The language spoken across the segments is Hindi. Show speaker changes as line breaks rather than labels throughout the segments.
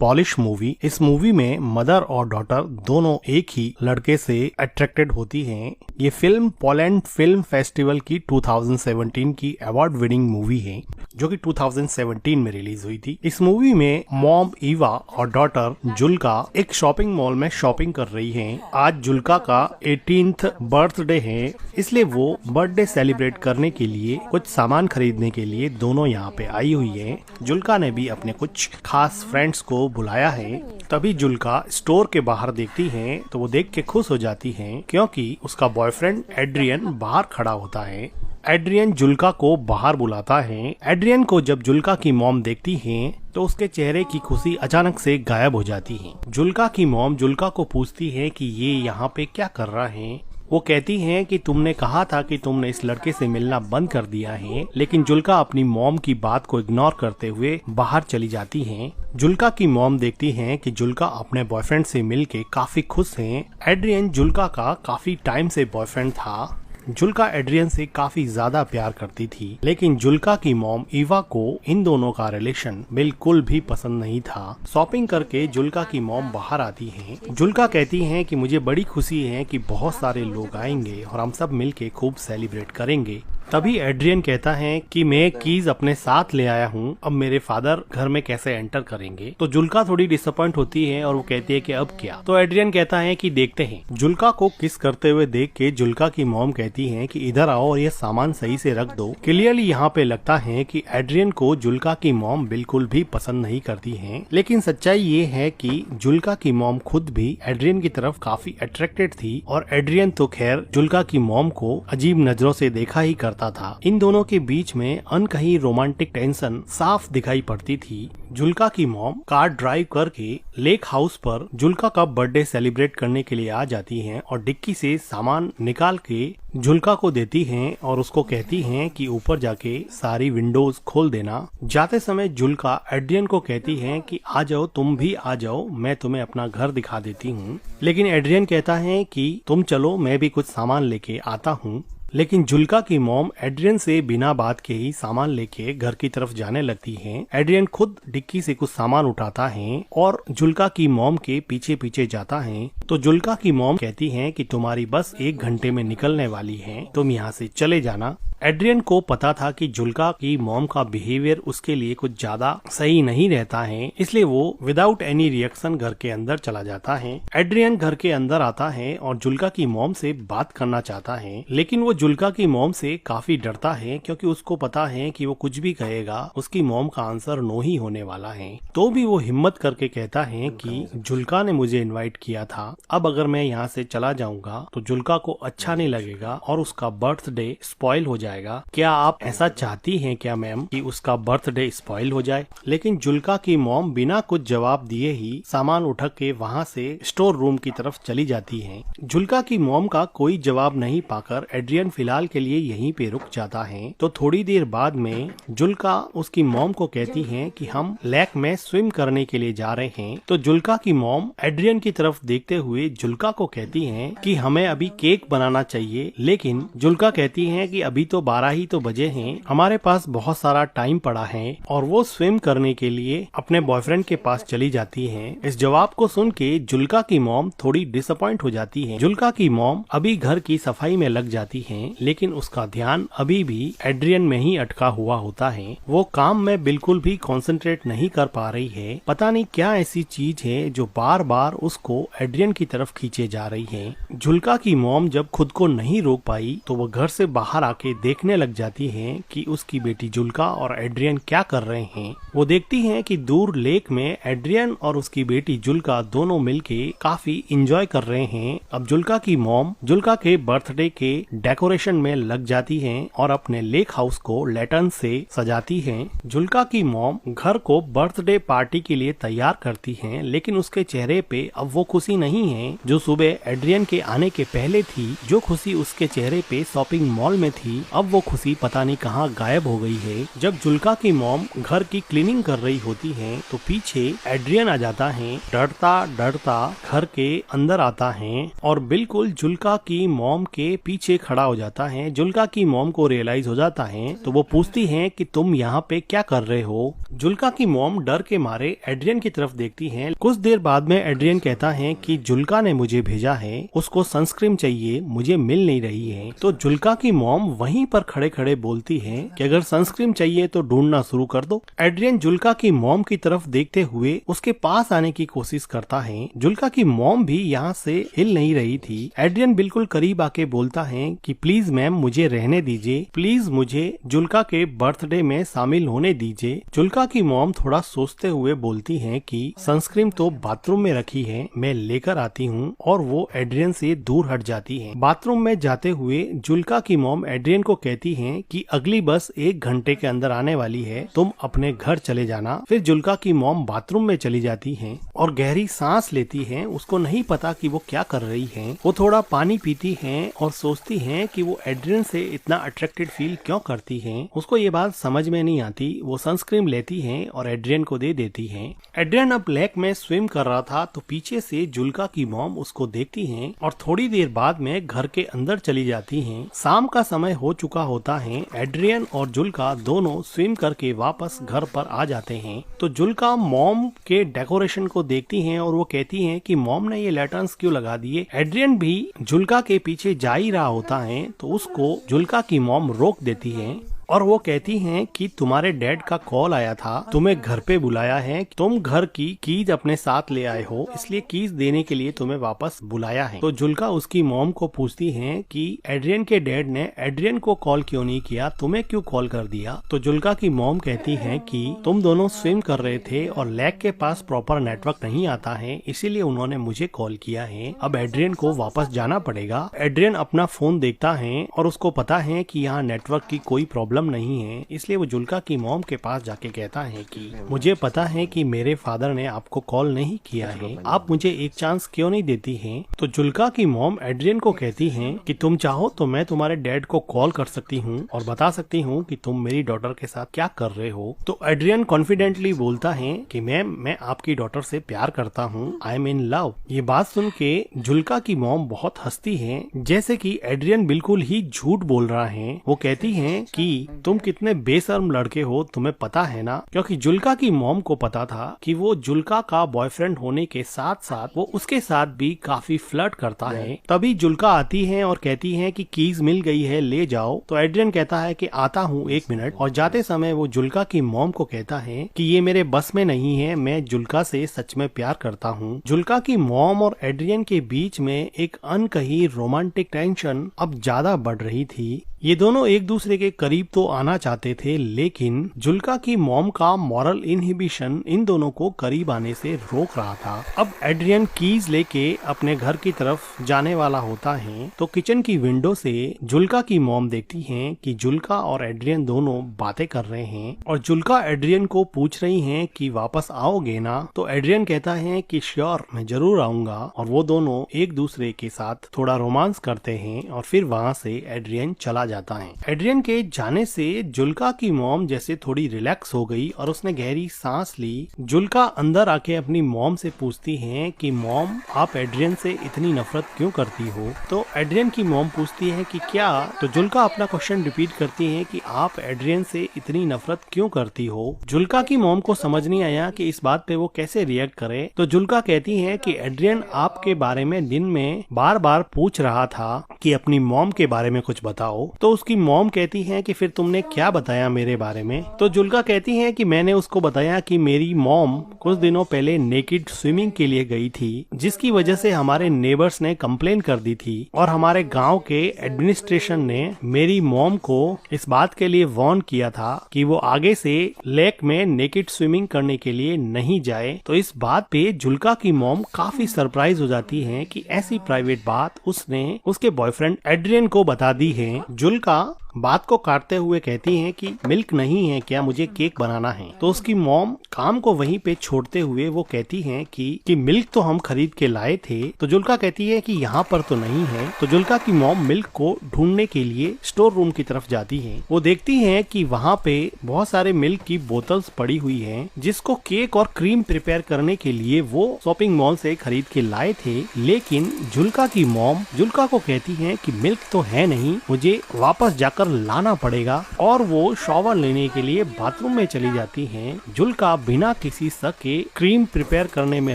Polish movie. इस मूवी में मदर और डॉटर दोनों एक ही लड़के से अट्रैक्टेड होती हैं। ये फिल्म पोलैंड फिल्म फेस्टिवल की 2017 की अवार्ड विनिंग मूवी है, जो कि 2017 में रिलीज हुई थी। इस मूवी में मॉम ईवा और डॉटर जुल्का एक शॉपिंग मॉल में शॉपिंग कर रही हैं। आज जुल्का का 18th बर्थडे है, इसलिए वो बर्थडे सेलिब्रेट करने के लिए कुछ सामान खरीदने के लिए दोनों यहाँ पे आई हुई है। जुल्का ने भी अपने कुछ खास फ्रेंड्स को बुलाया है। तभी जुल्का स्टोर के बाहर देखती है तो वो देख के खुश हो जाती है, क्योंकि उसका बॉयफ्रेंड एड्रियन बाहर खड़ा होता है। एड्रियन जुल्का को बाहर बुलाता है। एड्रियन को जब जुल्का की मॉम देखती है तो उसके चेहरे की खुशी अचानक से गायब हो जाती है। जुल्का की मॉम जुल्का को पूछती है कि ये यहाँ पे क्या कर रहा है। वो कहती हैं कि तुमने कहा था कि तुमने इस लड़के से मिलना बंद कर दिया है, लेकिन जुल्का अपनी मॉम की बात को इग्नोर करते हुए बाहर चली जाती हैं। जुल्का की मॉम देखती हैं कि जुल्का अपने बॉयफ्रेंड से मिलके काफी खुश हैं। एड्रियन जुल्का का काफी टाइम से बॉयफ्रेंड था। जुल्का एड्रियन से काफी ज्यादा प्यार करती थी, लेकिन जुल्का की मॉम ईवा को इन दोनों का रिलेशन बिल्कुल भी पसंद नहीं था। शॉपिंग करके जुल्का की मॉम बाहर आती हैं। जुल्का कहती हैं कि मुझे बड़ी खुशी है कि बहुत सारे लोग आएंगे और हम सब मिलके खूब सेलिब्रेट करेंगे। तभी एड्रियन कहता है कि मैं कीज अपने साथ ले आया हूँ, अब मेरे फादर घर में कैसे एंटर करेंगे। तो जुल्का थोड़ी डिसअपॉइंट होती है और वो कहती है कि अब क्या। तो एड्रियन कहता है कि देखते हैं। जुल्का को किस करते हुए देख के जुल्का की मॉम कहती है कि इधर आओ और ये सामान सही से रख दो। क्लियरली यहाँ पे लगता है कि एड्रियन को जुल्का की मॉम बिल्कुल भी पसंद नहीं करती है, लेकिन सच्चाई ये है कि जुल्का की मॉम खुद भी एड्रियन की तरफ काफी अट्रैक्टेड थी और एड्रियन तो खैर जुल्का की मॉम को अजीब नजरों से देखा ही करता था। इन दोनों के बीच में अनकही रोमांटिक टेंशन साफ दिखाई पड़ती थी। जुल्का की मॉम कार ड्राइव करके लेक हाउस पर जुल्का का बर्थडे सेलिब्रेट करने के लिए आ जाती हैं और डिक्की से सामान निकाल के जुल्का को देती हैं और उसको कहती हैं कि ऊपर जाके सारी विंडोज खोल देना। जाते समय जुल्का एड्रियन को कहती है कि आ जाओ, तुम भी आ जाओ, मैं तुम्हें अपना घर दिखा देती हूँ। लेकिन एड्रियन कहता है कि तुम चलो, मैं भी कुछ सामान लेके आता हूँ। लेकिन जुल्का की मॉम एड्रियन से बिना बात के ही सामान लेके घर की तरफ जाने लगती हैं। एड्रियन खुद डिक्की से कुछ सामान उठाता है और जुल्का की मॉम के पीछे पीछे जाता है। तो जुल्का की मॉम कहती है कि तुम्हारी बस 1 घंटे में निकलने वाली है, तुम यहाँ से चले जाना। एड्रियन को पता था कि जुल्का की मॉम का बिहेवियर उसके लिए कुछ ज्यादा सही नहीं रहता है, इसलिए वो विदाउट एनी रिएक्शन घर के अंदर चला जाता है। एड्रियन घर के अंदर आता है और जुल्का की मॉम से बात करना चाहता है, लेकिन वो जुल्का की मॉम से काफी डरता है, क्योंकि उसको पता है कि वो कुछ भी कहेगा उसकी मॉम का आंसर नो ही होने वाला है। तो भी वो हिम्मत करके कहता है कि जुल्का ने मुझे इन्वाइट किया था, अब अगर मैं यहाँ से चला जाऊंगा तो जुल्का को अच्छा नहीं लगेगा और उसका बर्थडे स्पॉइल हो जाएगा। क्या आप ऐसा चाहती हैं क्या मैम कि उसका बर्थडे स्पॉइल हो जाए? लेकिन जुल्का की मॉम बिना कुछ जवाब दिए ही सामान उठा के वहाँ से स्टोर रूम की तरफ चली जाती हैं। जुल्का की मॉम का कोई जवाब नहीं पाकर एड्रियन फिलहाल के लिए यहीं पे रुक जाता है। तो थोड़ी देर बाद में जुल्का उसकी मॉम को कहती है कि हम लेक में स्विम करने के लिए जा रहे हैं। तो जुल्का की मॉम एड्रियन की तरफ देखते हुए जुल्का को कहती है कि हमें अभी केक बनाना चाहिए, लेकिन जुल्का कहती है कि अभी तो 12 ही तो बजे हैं, हमारे पास बहुत सारा टाइम पड़ा है, और वो स्विम करने के लिए अपने बॉयफ्रेंड के पास चली जाती हैं। इस जवाब को सुन के जुल्का की मॉम थोड़ी डिसअपॉइंट हो जाती है। जुल्का की मॉम अभी घर की सफाई में लग जाती है, लेकिन उसका ध्यान अभी भी एड्रियन में ही अटका हुआ होता है। वो काम में बिल्कुल भी कंसंट्रेट नहीं कर पा रही है। पता नहीं क्या ऐसी चीज है जो बार बार उसको एड्रियन की तरफ खींचे जा रही है। जुल्का की मॉम जब खुद को नहीं रोक पाई तो वो घर से बाहर आके देखने लग जाती हैं कि उसकी बेटी जुल्का और एड्रियन क्या कर रहे हैं। वो देखती हैं कि दूर लेक में एड्रियन और उसकी बेटी जुल्का दोनों मिलके काफी इंजॉय कर रहे हैं। अब जुल्का की मॉम जुल्का के बर्थडे के डेकोरेशन में लग जाती हैं और अपने लेक हाउस को लैटर्न से सजाती हैं। जुल्का की मॉम घर को बर्थडे पार्टी के लिए तैयार करती हैं, लेकिन उसके चेहरे पे अब वो खुशी नहीं है जो सुबह एड्रियन के आने के पहले थी। जो खुशी उसके चेहरे पे शॉपिंग मॉल में थी, अब वो खुशी पता नहीं कहाँ गायब हो गई है। जब जुल्का की मॉम घर की क्लीनिंग कर रही होती है तो पीछे एड्रियन आ जाता है, डरता डरता घर के अंदर आता है और बिल्कुल जुल्का की मॉम के पीछे खड़ा हो जाता है। जुल्का की मॉम को रियलाइज हो जाता है तो वो पूछती है कि तुम यहाँ पे क्या कर रहे हो। जुल्का की मॉम डर के मारे एड्रियन की तरफ देखती है। कुछ देर बाद में एड्रियन कहता है कि जुल्का ने मुझे भेजा है, उसको सनस्क्रीन चाहिए, मुझे मिल नहीं रही है। तो जुल्का की मॉम वहीं पर खड़े खड़े बोलती है कि अगर सनस्क्रीन चाहिए तो ढूंढना शुरू कर दो। एड्रियन जुल्का की मॉम की तरफ देखते हुए उसके पास आने की कोशिश करता है। जुल्का की मॉम भी यहाँ से हिल नहीं रही थी। एड्रियन बिल्कुल करीब आके बोलता है कि प्लीज मैम मुझे रहने दीजिए, प्लीज मुझे जुल्का के बर्थडे में शामिल होने दीजिए। जुल्का की मॉम थोड़ा सोचते हुए बोलती है कि सनस्क्रीन तो बाथरूम में रखी है, मैं लेकर आती हूँ, और वो एड्रियन से दूर हट जाती है। बाथरूम में जाते हुए जुल्का की मॉम एड्रियन को कहती है कि अगली बस 1 घंटे के अंदर आने वाली है, तुम अपने घर चले जाना। फिर जुल्का की मॉम बाथरूम में चली जाती है और गहरी सांस लेती है। उसको नहीं पता कि वो क्या कर रही है। वो थोड़ा पानी पीती है और सोचती है कि वो एड्रियन से इतना अट्रैक्टेड फील क्यों करती है। उसको ये बात समझ में नहीं आती। वो सनस्क्रीन लेती है और एड्रियन को दे देती है। एड्रियन अब लेक में स्विम कर रहा था तो पीछे से जुल्का की मॉम उसको देखती है और थोड़ी देर बाद में घर के अंदर चली जाती है। शाम का समय हो चुका होता है। एड्रियन और जुल्का दोनों स्विम करके वापस घर पर आ जाते हैं। तो जुल्का मॉम के डेकोरेशन को देखती है और वो कहती है कि मॉम ने ये लैटर्न्स क्यों लगा दिए। एड्रियन भी जुल्का के पीछे जा ही रहा होता है तो उसको जुल्का की मॉम रोक देती है और वो कहती हैं कि तुम्हारे डैड का कॉल आया था, तुम्हें घर पे बुलाया है, तुम घर की कीज अपने साथ ले आए हो, इसलिए कीज देने के लिए तुम्हें वापस बुलाया है। तो जुल्का उसकी मॉम को पूछती है कि एड्रियन के डैड ने एड्रियन को कॉल क्यों नहीं किया, तुम्हें क्यों कॉल कर दिया। तो जुल्का की मॉम कहती है कि तुम दोनों स्विम कर रहे थे और लेक के पास प्रॉपर नेटवर्क नहीं आता है, इसीलिए उन्होंने मुझे कॉल किया है। अब एड्रियन को वापस जाना पड़ेगा। एड्रियन अपना फोन देखता है और उसको पता है कि यहाँ नेटवर्क की कोई प्रॉब्लम नहीं है, इसलिए वो जुल्का की मॉम के पास जाके कहता है कि मुझे पता है कि मेरे फादर ने आपको कॉल नहीं किया है, आप मुझे एक चांस क्यों नहीं देती हैं। तो जुल्का की मॉम एड्रियन को कहती हैं कि तुम चाहो तो मैं तुम्हारे डैड को कॉल कर सकती हूँ और बता सकती हूँ कि तुम मेरी डॉटर के साथ क्या कर रहे हो। तो एड्रियन कॉन्फिडेंटली बोलता है कि मैम मैं आपकी डॉटर से प्यार करता हूँ, आई एम इन लव। ये बात सुन के जुल्का की मॉम बहुत हंसती है, जैसे कि एड्रियन बिल्कुल ही झूठ बोल रहा है। वो कहती है कि तुम कितने बेशर्म लड़के हो, तुम्हें पता है ना। क्योंकि जुल्का की मॉम को पता था कि वो जुल्का का बॉयफ्रेंड होने के साथ साथ वो उसके साथ भी काफी फ्लर्ट करता है। तभी जुल्का आती है और कहती है कि कीज मिल गई है, ले जाओ। तो एड्रियन कहता है कि आता हूँ 1 मिनट, और जाते समय वो जुल्का की मॉम को कहता है कि ये मेरे बस में नहीं है, मैं जुल्का से सच में प्यार करता हूँ। जुल्का की मॉम और एड्रियन के बीच में एक अनकही रोमांटिक टेंशन अब ज्यादा बढ़ रही थी। ये दोनों एक दूसरे के करीब तो आना चाहते थे, लेकिन जुल्का की मॉम का मॉरल इनहिबिशन इन दोनों को करीब आने से रोक रहा था। अब एड्रियन कीज लेके अपने घर की तरफ जाने वाला होता है तो किचन की विंडो से जुल्का की मॉम देखती हैं कि जुल्का और एड्रियन दोनों बातें कर रहे हैं और जुल्का एड्रियन को पूछ रही हैं कि वापस आओगे ना। तो एड्रियन कहता है कि श्योर, मैं जरूर आऊंगा, और वो दोनों एक दूसरे के साथ थोड़ा रोमांस करते हैं और फिर वहाँ से एड्रियन चला जाता है। एड्रियन के जाने से जुल्का की मॉम जैसे थोड़ी रिलैक्स हो गई और उसने गहरी सांस ली। जुल्का अंदर आके अपनी मॉम से पूछती है कि मॉम, आप एड्रियन से इतनी नफरत क्यों करती हो। तो एड्रियन की मॉम पूछती है कि क्या। तो जुल्का अपना क्वेश्चन रिपीट करती है कि आप एड्रियन से इतनी नफरत क्यों करती हो। जुल्का की मॉम को समझ नहीं आया कि इस बात पे वो कैसे रिएक्ट करे। तो जुल्का कहती है कि एड्रियन आपके बारे में दिन में बार बार पूछ रहा था कि अपनी मॉम के बारे में कुछ बताओ। तो उसकी मॉम कहती है कि फिर तुमने क्या बताया मेरे बारे में। तो जुल्का कहती है कि मैंने उसको बताया कि मेरी मॉम कुछ दिनों पहले नेकेड स्विमिंग के लिए गई थी, जिसकी वजह से हमारे नेबर्स ने कंप्लेन कर दी थी और हमारे गांव के एडमिनिस्ट्रेशन ने मेरी मॉम को इस बात के लिए वार्न किया था कि वो आगे से लेक में नेकेड स्विमिंग करने के लिए नहीं जाए। तो इस बात पे जुल्का की मॉम काफी सरप्राइज हो जाती है कि ऐसी प्राइवेट बात उसने उसके बॉयफ्रेंड एड्रियन को बता दी है। जुल्का बात को काटते हुए कहती हैं कि मिल्क नहीं है क्या, मुझे केक बनाना है। तो उसकी मॉम काम को वहीं पे छोड़ते हुए वो कहती हैं कि मिल्क तो हम खरीद के लाए थे। तो जुल्का कहती है कि यहाँ पर तो नहीं है। तो जुल्का की मॉम मिल्क को ढूंढने के लिए स्टोर रूम की तरफ जाती है। वो देखती हैं कि वहाँ पे बहुत सारे मिल्क की बोतल्स पड़ी हुई हैं, जिसको केक और क्रीम प्रिपेयर करने के लिए वो शॉपिंग मॉल से खरीद के लाए थे। लेकिन जुल्का की मॉम जुल्का को कहती है कि मिल्क तो है नहीं, मुझे वापस जाकर लाना पड़ेगा। और वो शॉवर लेने के लिए बाथरूम में चली जाती हैं। जुल्का बिना किसी शक के क्रीम प्रिपेयर करने में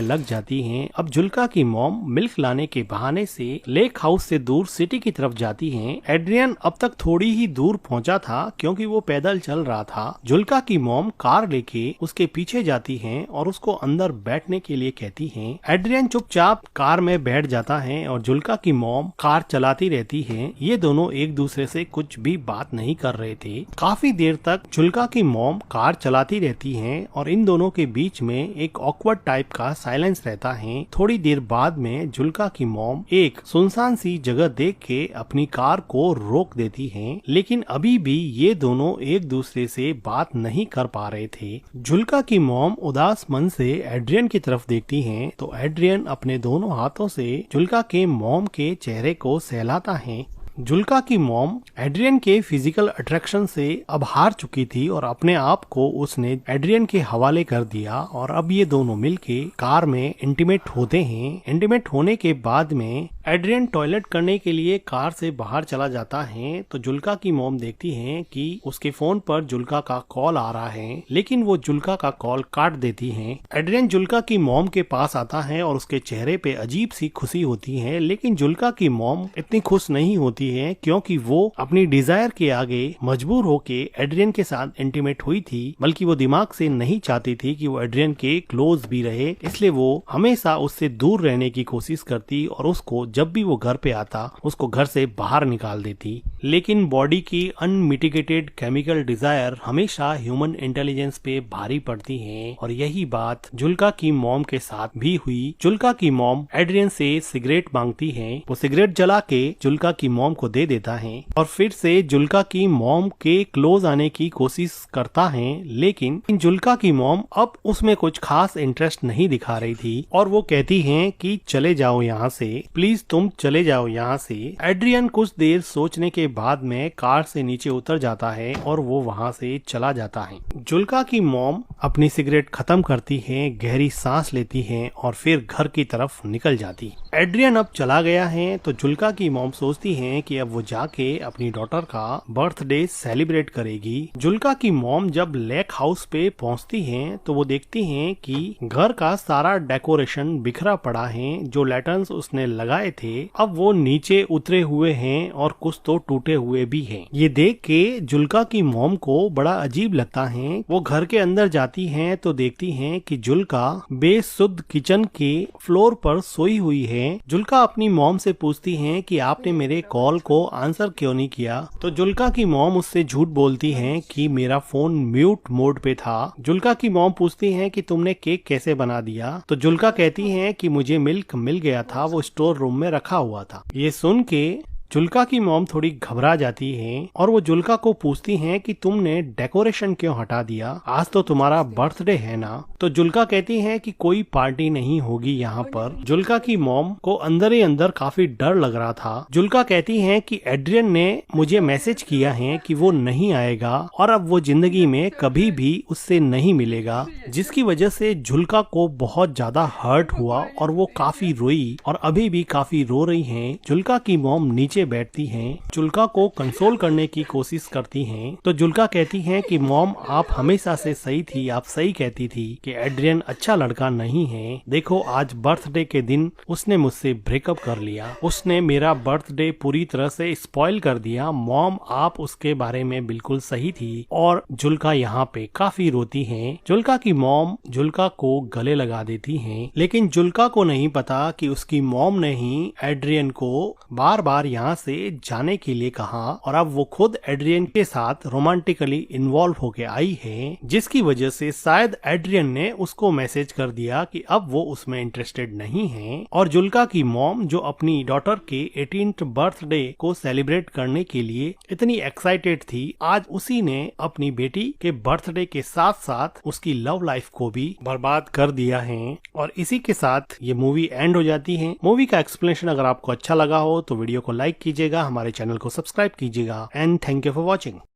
लग जाती हैं। अब जुल्का की मॉम मिल्क लाने के बहाने से लेक हाउस से दूर सिटी की तरफ जाती हैं। एड्रियन अब तक थोड़ी ही दूर पहुंचा था क्योंकि वो पैदल चल रहा था। जुल्का की मॉम कार लेके उसके पीछे जाती हैं और उसको अंदर बैठने के लिए कहती हैं। एड्रियन चुपचाप कार में बैठ जाता है और जुल्का की मॉम कार चलाती रहती है। ये दोनों एक दूसरे से कुछ भी बात नहीं कर रहे थे। काफी देर तक जुल्का की मॉम कार चलाती रहती हैं और इन दोनों के बीच में एक ऑकवर्ड टाइप का साइलेंस रहता है। थोड़ी देर बाद में जुल्का की मॉम एक सुनसान सी जगह देख के अपनी कार को रोक देती हैं। लेकिन अभी भी ये दोनों एक दूसरे से बात नहीं कर पा रहे थे। जुल्का की मॉम उदास मन से एड्रियन की तरफ देखती हैं तो एड्रियन अपने दोनों हाथों से जुल्का के मॉम के चेहरे को सहलाता है। जुल्का की मॉम एड्रियन के फिजिकल अट्रैक्शन से अब हार चुकी थी और अपने आप को उसने एड्रियन के हवाले कर दिया और अब ये दोनों मिलके कार में इंटीमेट होते हैं। इंटीमेट होने के बाद में एड्रियन टॉयलेट करने के लिए कार से बाहर चला जाता है। तो जुल्का की मॉम देखती हैं कि उसके फोन पर जुल्का का कॉल आ रहा है, लेकिन वो जुल्का का कॉल काट देती हैं। एड्रियन जुल्का की मॉम के पास आता है और उसके चेहरे पे अजीब सी खुशी होती है। लेकिन जुल्का की मॉम इतनी खुश नहीं होती है क्योंकि वो अपनी डिजायर के आगे मजबूर होके एड्रियन के साथ इंटीमेट हुई थी, बल्कि वो दिमाग से नहीं चाहती थी कि वो एड्रियन के क्लोज भी रहे। इसलिए वो हमेशा उससे दूर रहने की कोशिश करती और उसको जब भी वो घर पे आता उसको घर से बाहर निकाल देती। लेकिन बॉडी की अनमिटिगेटेड केमिकल डिजायर हमेशा ह्यूमन इंटेलिजेंस पे भारी पड़ती है और यही बात जुल्का की मॉम के साथ भी हुई। जुल्का की मॉम एड्रियन से सिगरेट मांगती है। वो सिगरेट जला के जुल्का की मॉम को दे देता है और फिर से जुल्का की मॉम के क्लोज आने की कोशिश करता है। लेकिन जुल्का की मॉम अब उसमें कुछ खास इंटरेस्ट नहीं दिखा रही थी और वो कहती हैं कि चले जाओ यहाँ से, प्लीज तुम चले जाओ यहाँ से। एड्रियन कुछ देर सोचने के बाद में कार से नीचे उतर जाता है और वो वहाँ से चला जाता है। जुल्का की मॉम अपनी सिगरेट खत्म करती है, गहरी सांस लेती है और फिर घर की तरफ निकल जाती। एड्रियन अब चला गया है तो जुल्का की मॉम सोचती है कि अब वो जाके अपनी डॉटर का बर्थडे सेलिब्रेट करेगी। जुल्का की मॉम जब लेक हाउस पे पहुंचती हैं तो वो देखती हैं कि घर का सारा डेकोरेशन बिखरा पड़ा है। जो लैटर्न्स उसने लगाए थे अब वो नीचे उतरे हुए हैं और कुछ तो टूटे हुए भी हैं। ये देख के जुल्का की मॉम को बड़ा अजीब लगता है। वो घर के अंदर जाती हैं तो देखती हैं कि जुल्का बेसुध किचन के फ्लोर पर सोई हुई है। जुल्का अपनी मॉम से पूछती हैं कि आपने मेरे कॉल को आंसर क्यों नहीं किया। तो जुल्का की मॉम उससे झूठ बोलती हैं कि मेरा फोन म्यूट मोड पे था। जुल्का की मॉम पूछती हैं कि तुमने केक कैसे बना दिया। तो जुल्का कहती हैं कि मुझे मिल्क मिल गया था, वो स्टोर रूम में रखा हुआ था। ये सुन के जुल्का की मॉम थोड़ी घबरा जाती है और वो जुल्का को पूछती हैं कि तुमने डेकोरेशन क्यों हटा दिया, आज तो तुम्हारा बर्थडे है ना। तो जुल्का कहती है कि कोई पार्टी नहीं होगी यहाँ पर। जुल्का की मॉम को अंदर ही अंदर काफी डर लग रहा था। जुल्का कहती है कि एड्रियन ने मुझे मैसेज किया है कि वो नहीं आएगा और अब वो जिंदगी में कभी भी उससे नहीं मिलेगा, जिसकी वजह से जुल्का को बहुत ज्यादा हर्ट हुआ और वो काफी रोई और अभी भी काफी रो रही है। जुल्का की मॉम नीचे बैठती हैं, जुल्का को कंसोल करने की कोशिश करती हैं। तो जुल्का कहती हैं कि मॉम आप हमेशा से सही थी, आप सही कहती थी कि एड्रियन अच्छा लड़का नहीं है। देखो आज बर्थडे के दिन उसने मुझसे ब्रेकअप कर लिया, उसने मेरा बर्थडे पूरी तरह से स्पॉइल कर दिया। मॉम आप उसके बारे में बिल्कुल सही थी। और जुल्का यहाँ पे काफी रोती है। जुल्का की मॉम जुल्का को गले लगा देती है, लेकिन जुल्का को नहीं पता कि उसकी मॉम ने ही एड्रियन को बार बार यहाँ यहाँ से जाने के लिए कहा और अब वो खुद एड्रियन के साथ रोमांटिकली इन्वॉल्व होके आई है, जिसकी वजह से शायद एड्रियन ने उसको मैसेज कर दिया कि अब वो उसमें इंटरेस्टेड नहीं है। और जुल्का की मॉम जो अपनी डॉटर के 18th बर्थडे को सेलिब्रेट करने के लिए इतनी एक्साइटेड थी, आज उसी ने अपनी बेटी के बर्थडे के साथ साथ उसकी लव लाइफ को भी बर्बाद कर दिया है। और इसी के साथ ये मूवी एंड हो जाती है। मूवी का एक्सप्लेनेशन अगर आपको अच्छा लगा हो तो वीडियो को लाइक कीजिएगा, हमारे चैनल को सब्सक्राइब कीजिएगा and thank you for watching.